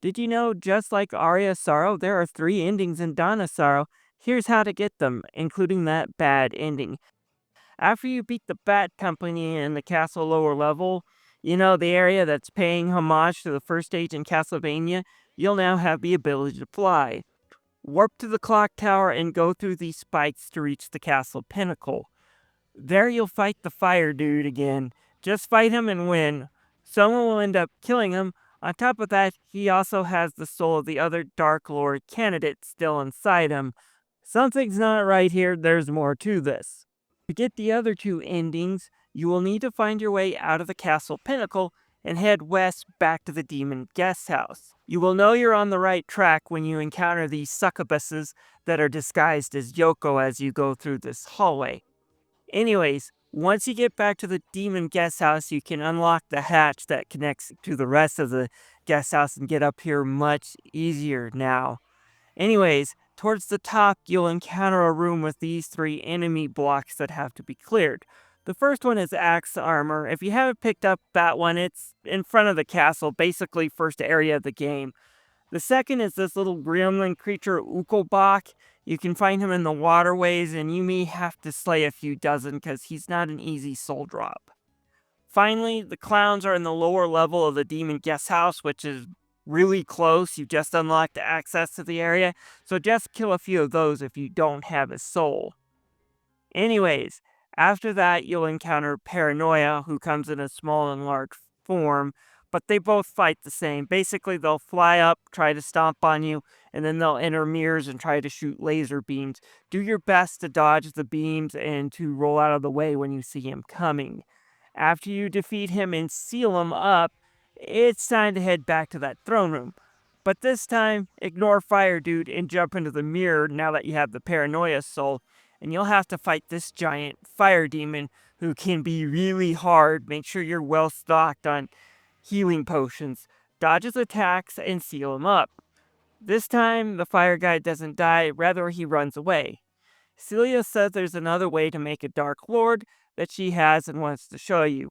Did you know, just like Aria Sorrow, there are 3 endings in Donna Sorrow? Here's how to get them, including that bad ending. After you beat the Bat Company in the castle lower level, the area that's paying homage to the first stage in Castlevania, you'll now have the ability to fly. Warp to the clock tower and go through these spikes to reach the castle pinnacle. There you'll fight the fire dude again. Just fight him and win. Someone will end up killing him. On top of that, he also has the soul of the other Dark Lord candidate still inside him. Something's not right here, there's more to this. To get the other 2 endings, you will need to find your way out of the castle pinnacle and head west back to the demon guest house. You will know you're on the right track when you encounter these succubuses that are disguised as Yoko as you go through this hallway. Anyways, once you get back to the demon guest house, you can unlock the hatch that connects to the rest of the guest house and get up here much easier now. Anyways, towards the top, you'll encounter a room with these 3 enemy blocks that have to be cleared. The first one is Axe Armor. If you haven't picked up that one, it's in front of the castle, basically first area of the game. The second is this little gremlin creature, Ukelbach. You can find him in the waterways, and you may have to slay a few dozen because he's not an easy soul drop. Finally, the clowns are in the lower level of the demon guest house, which is really close. You just unlocked the access to the area, so just kill a few of those if you don't have a soul. Anyways, after that, you'll encounter Paranoia, who comes in a small and large form, but they both fight the same. Basically, they'll fly up, try to stomp on you, and then they'll enter mirrors and try to shoot laser beams. Do your best to dodge the beams and to roll out of the way when you see him coming. After you defeat him and seal him up, it's time to head back to that throne room. But this time, ignore Fire Dude and jump into the mirror now that you have the Paranoia soul, and you'll have to fight this giant fire demon who can be really hard. Make sure you're well stocked on healing potions, dodge his attacks, and seal him up. This time, the fire guy doesn't die, rather he runs away. Celia says there's another way to make a Dark Lord that she has and wants to show you.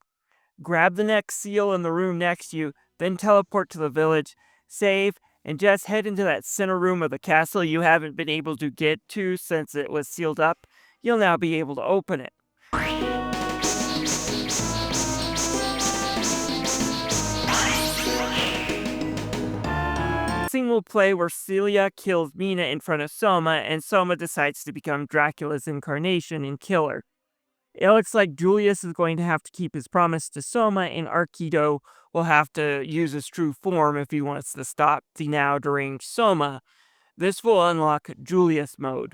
Grab the next seal in the room next to you, then teleport to the village, save, and just head into that center room of the castle you haven't been able to get to since it was sealed up. You'll now be able to open it. Scene will play where Celia kills Mina in front of Soma, and Soma decides to become Dracula's incarnation and kill her. It looks like Julius is going to have to keep his promise to Soma, and Arkido will have to use his true form if he wants to stop the now deranged Soma. This will unlock Julius mode.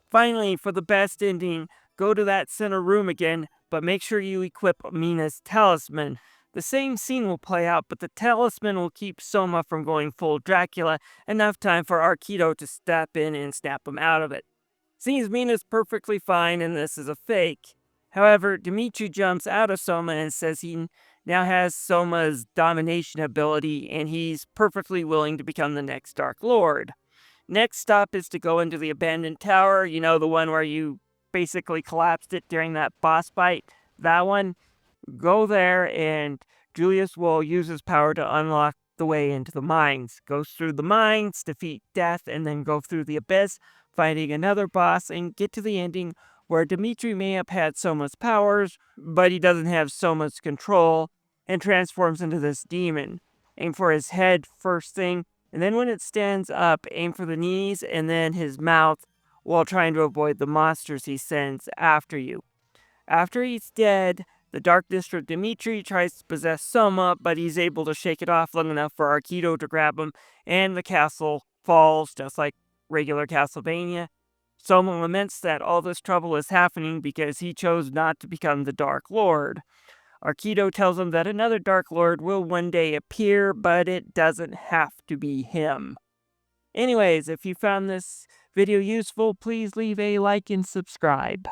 Finally, for the best ending, go to that center room again, but make sure you equip Mina's talisman. The same scene will play out, but the talisman will keep Soma from going full Dracula, enough time for Arkido to step in and snap him out of it. Seems Mina's perfectly fine and this is a fake. However, Dimitri jumps out of Soma and says he now has Soma's domination ability and he's perfectly willing to become the next Dark Lord. Next stop is to go into the abandoned tower, the one where you basically collapsed it during that boss fight. That one. Go there and Julius will use his power to unlock the way into the mines. Goes through the mines, defeat death, and then go through the abyss, fighting another boss, and get to the ending where Dimitri may have had Soma's powers, but he doesn't have Soma's control, and transforms into this demon. Aim for his head first thing, and then when it stands up, aim for the knees and then his mouth while trying to avoid the monsters he sends after you. After he's dead, the Dark District Dimitri tries to possess Soma, but he's able to shake it off long enough for Arkido to grab him, and the castle falls, just like regular Castlevania. Soma laments that all this trouble is happening because he chose not to become the Dark Lord. Arkido tells him that another Dark Lord will one day appear, but it doesn't have to be him. Anyways, if you found this video useful, please leave a like and subscribe.